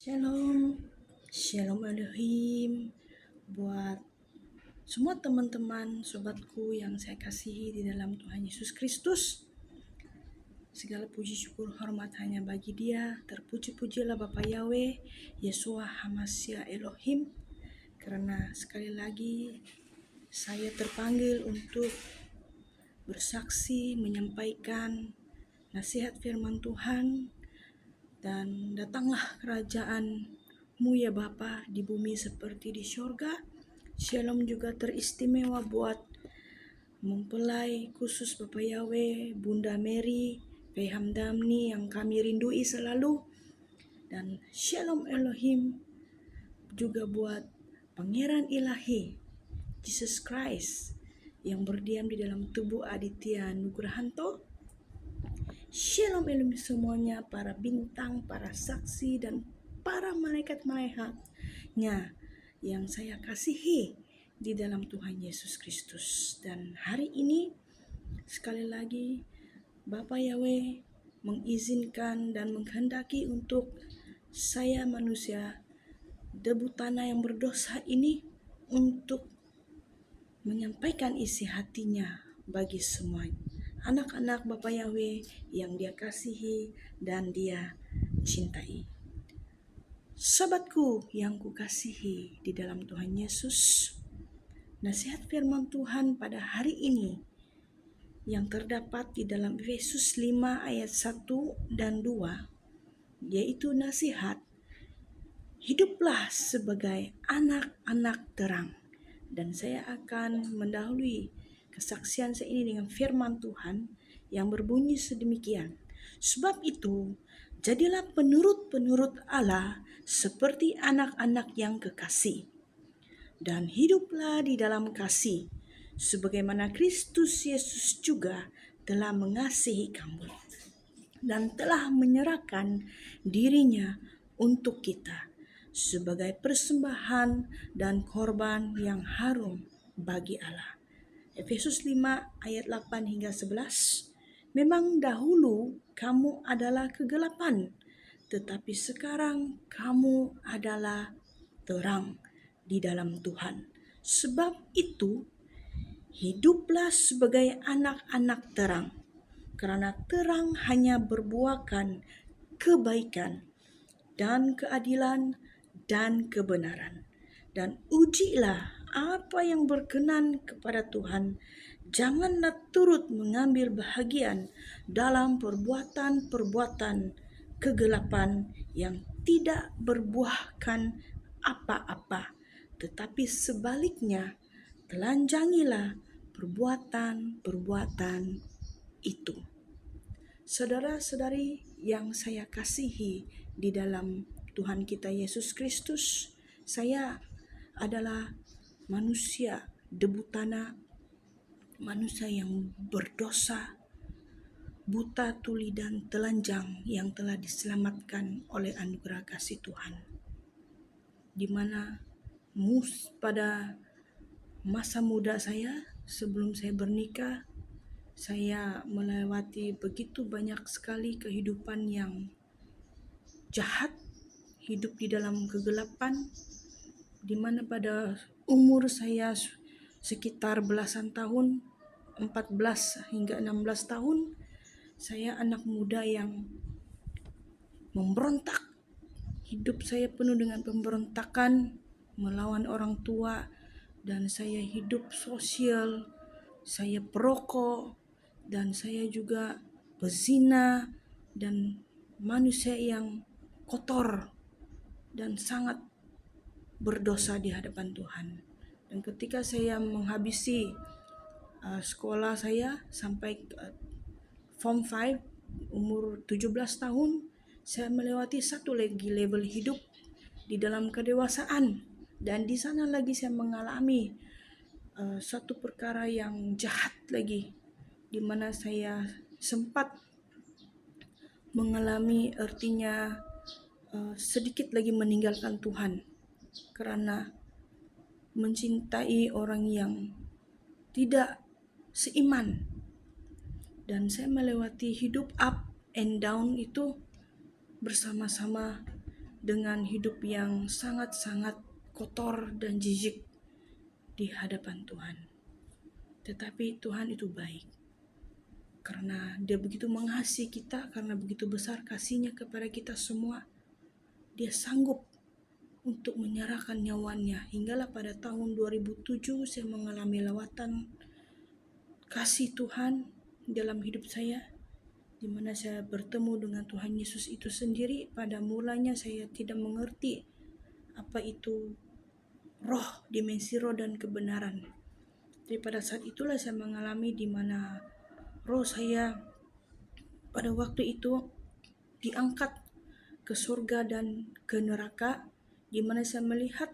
Shalom, Shalom Elohim buat semua teman-teman, sobatku yang saya kasihi di dalam Tuhan Yesus Kristus. Segala puji syukur hormat hanya bagi Dia. Terpuji-pujilah Bapa Yahweh, Yeshua Hamasya Elohim. Karena sekali lagi saya terpanggil untuk bersaksi, menyampaikan nasihat firman Tuhan. Dan datanglah kerajaan-Mu ya Bapa di bumi seperti di surga. Shalom juga teristimewa buat mempelai khusus Bapak Yahweh, Bunda Mary, Peham Damni yang kami rindui selalu. Dan Shalom Elohim juga buat Pangeran Ilahi, Jesus Christ, yang berdiam di dalam tubuh Aditya Nugrahanto. Shalom Elohim semuanya, para bintang, para saksi, dan para malaikat-malaikatnya yang saya kasihi di dalam Tuhan Yesus Kristus. Dan hari ini sekali lagi Bapa Yahweh mengizinkan dan menghendaki untuk saya manusia debu tanah yang berdosa ini untuk menyampaikan isi hatinya bagi semua anak-anak Bapa Yahweh yang Dia kasihi dan Dia cintai. Sobatku yang kukasihi di dalam Tuhan Yesus, nasihat firman Tuhan pada hari ini yang terdapat di dalam Efesus 5 ayat 1 dan 2, yaitu nasihat, hiduplah sebagai anak-anak terang. Dan saya akan mendahului kesaksian saya ini dengan firman Tuhan yang berbunyi sedemikian. Sebab itu, jadilah penurut-penurut Allah seperti anak-anak yang kekasih. Dan hiduplah di dalam kasih, sebagaimana Kristus Yesus juga telah mengasihi kamu dan telah menyerahkan dirinya untuk kita sebagai persembahan dan korban yang harum bagi Allah. Efesus 5 ayat 8 hingga 11. Memang dahulu kamu adalah kegelapan, tetapi sekarang kamu adalah terang di dalam Tuhan. Sebab itu, hiduplah sebagai anak-anak terang, karena terang hanya berbuahkan kebaikan dan keadilan dan kebenaran. Dan ujilah apa yang berkenan kepada Tuhan. Janganlah turut mengambil bahagian dalam perbuatan-perbuatan kegelapan yang tidak berbuahkan apa-apa, tetapi sebaliknya telanjangilah perbuatan-perbuatan itu. Saudara-saudari yang saya kasihi di dalam Tuhan kita Yesus Kristus, saya adalah manusia debu tanah, manusia yang berdosa, buta tuli dan telanjang yang telah diselamatkan oleh anugerah kasih Tuhan. Di mana pada masa muda saya, sebelum saya bernikah, saya melewati begitu banyak sekali kehidupan yang jahat, hidup di dalam kegelapan, di mana pada umur saya sekitar belasan tahun, 14 hingga 16 tahun, saya anak muda yang memberontak. Hidup saya penuh dengan pemberontakan, melawan orang tua, dan saya hidup sosial, saya perokok, dan saya juga pezina dan manusia yang kotor dan sangat berdosa di hadapan Tuhan. Dan ketika saya menghabisi sekolah saya sampai Form 5 umur 17 tahun, saya melewati satu lagi level hidup di dalam kedewasaan, dan di sana lagi saya mengalami satu perkara yang jahat lagi, di mana saya sempat mengalami artinya sedikit lagi meninggalkan Tuhan karena mencintai orang yang tidak seiman. Dan saya melewati hidup up and down itu bersama-sama dengan hidup yang sangat-sangat kotor dan jijik di hadapan Tuhan. Tetapi Tuhan itu baik. Karena Dia begitu mengasihi kita, karena begitu besar kasih-Nya kepada kita semua, Dia sanggup untuk menyerahkan nyawanya. Hinggalah pada tahun 2007 saya mengalami lawatan kasih Tuhan dalam hidup saya, di mana saya bertemu dengan Tuhan Yesus itu sendiri. Pada mulanya saya tidak mengerti apa itu roh, dimensi roh dan kebenaran. Jadi pada saat itulah saya mengalami di mana roh saya pada waktu itu diangkat ke surga dan ke neraka, di mana saya melihat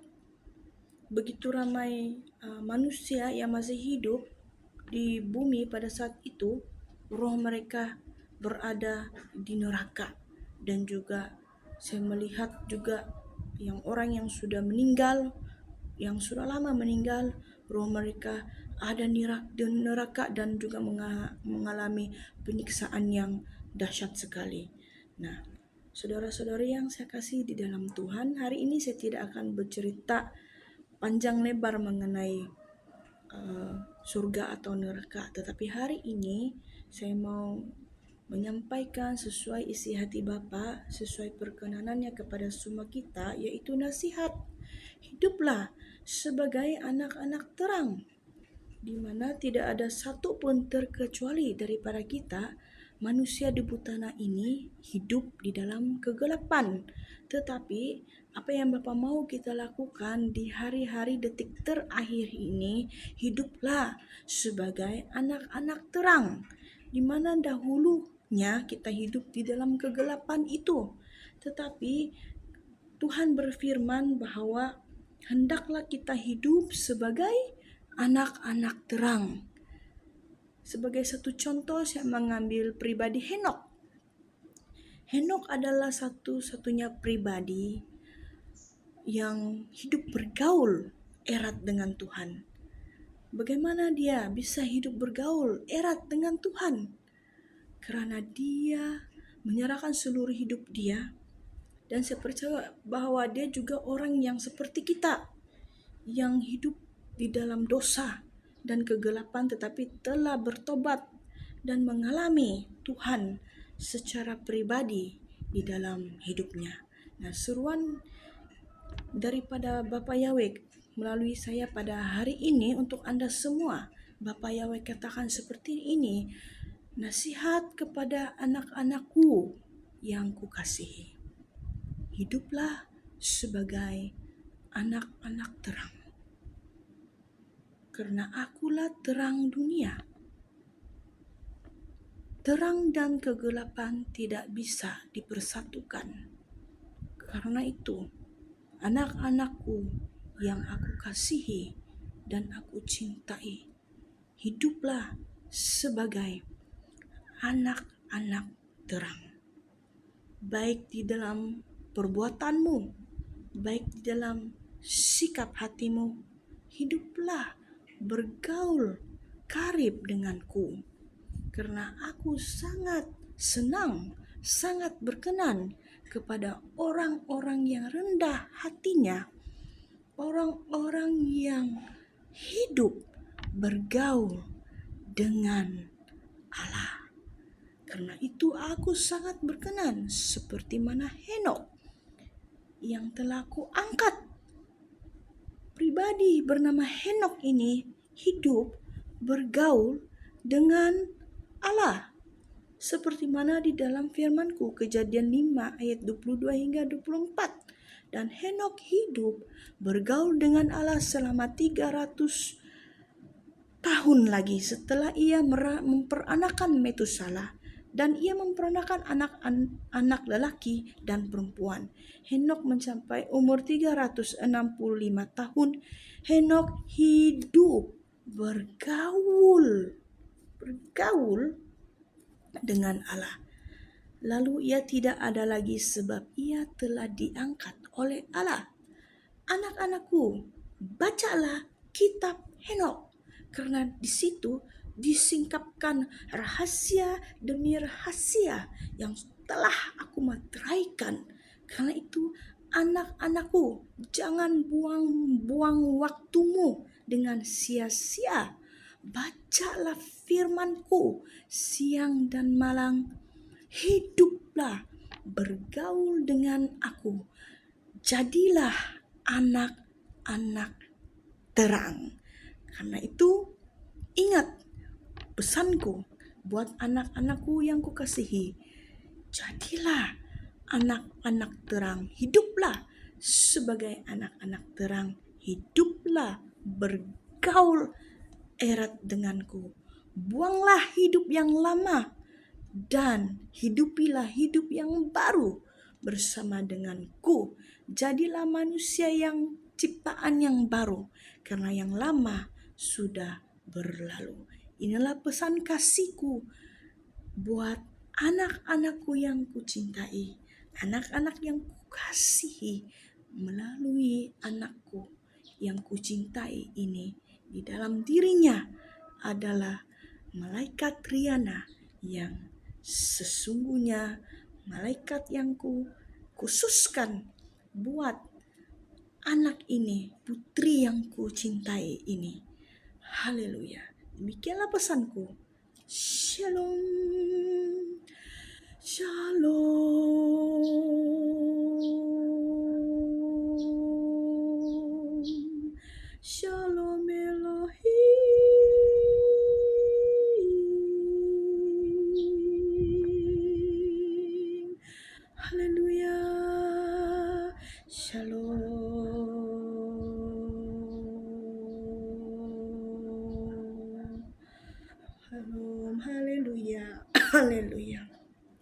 begitu ramai manusia yang masih hidup di bumi pada saat itu, roh mereka berada di neraka. Dan juga saya melihat juga yang orang yang sudah meninggal, yang sudah lama meninggal, roh mereka ada di neraka dan juga mengalami penyiksaan yang dahsyat sekali. Nah, saudara-saudari yang saya kasih di dalam Tuhan, hari ini saya tidak akan bercerita panjang lebar mengenai surga atau neraka, tetapi hari ini saya mau menyampaikan sesuai isi hati Bapa, sesuai perkenanannya kepada semua kita, yaitu nasihat. Hiduplah sebagai anak-anak terang, di mana tidak ada satu pun terkecuali daripada kita manusia di tanah ini hidup di dalam kegelapan. Tetapi apa yang Bapa mau kita lakukan di hari-hari detik terakhir ini, hiduplah sebagai anak-anak terang, di mana dahulunya kita hidup di dalam kegelapan itu. Tetapi Tuhan berfirman bahwa hendaklah kita hidup sebagai anak-anak terang. Sebagai satu contoh, saya mengambil pribadi Henok. Henok adalah satu-satunya pribadi yang hidup bergaul erat dengan Tuhan. Bagaimana dia bisa hidup bergaul erat dengan Tuhan? Karena dia menyerahkan seluruh hidup dia, dan saya percaya bahwa dia juga orang yang seperti kita, yang hidup di dalam dosa dan kegelapan, tetapi telah bertobat dan mengalami Tuhan secara pribadi di dalam hidupnya. Nah, seruan daripada Bapak Yahweh melalui saya pada hari ini untuk Anda semua, Bapak Yahweh katakan seperti ini, nasihat kepada anak-anakku yang kukasihi, hiduplah sebagai anak-anak terang, karena akulah terang dunia. Terang dan kegelapan tidak bisa dipersatukan. Karena itu, anak-anakku yang aku kasihi dan aku cintai, hiduplah sebagai anak-anak terang. Baik di dalam perbuatanmu, baik di dalam sikap hatimu, hiduplah bergaul karib denganku. Karena aku sangat senang, sangat berkenan kepada orang-orang yang rendah hatinya, orang-orang yang hidup bergaul dengan Allah. Karena itu aku sangat berkenan, seperti mana Henok yang telah aku angkat. Pribadi bernama Henok ini hidup bergaul dengan Allah. Seperti mana di dalam firman-Ku, Kejadian 5 ayat 22 hingga 24. Dan Henok hidup bergaul dengan Allah selama 300 tahun lagi setelah ia memperanakan Metusala, dan ia memperanakan anak lelaki dan perempuan. Henok mencapai umur 365 tahun. Henok hidup bergaul dengan Allah. Lalu ia tidak ada lagi sebab ia telah diangkat oleh Allah. Anak-anakku, bacalah kitab Henok, karena di situ disingkapkan rahasia demi rahasia yang telah aku materaikan. Karena itu anak-anakku, jangan buang-buang waktumu dengan sia-sia. Bacalah firmanku siang dan malam. Hiduplah bergaul dengan aku. Jadilah anak-anak terang. Karena itu, ingat pesanku buat anak-anakku yang kukasihi. Jadilah anak-anak terang. Hiduplah sebagai anak-anak terang. Hiduplah bergaul erat denganku. Buanglah hidup yang lama dan hidupilah hidup yang baru bersama denganku. Jadilah manusia yang ciptaan yang baru, karena yang lama sudah berlalu. Inilah pesan kasihku buat anak-anakku yang kucintai, anak-anak yang kukasihi melalui anakku yang kucintai ini. Di dalam dirinya adalah malaikat Riana yang sesungguhnya malaikat yang khususkan buat anak ini, putri yang kucintai ini. Haleluya. Demikianlah pesanku. Shalom. Shalom. Shalom Elohim. Haleluya. Shalom. Shalom. Haleluya. Haleluya.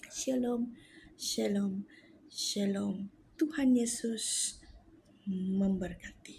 Shalom. Shalom. Shalom. Tuhan Yesus memberkati.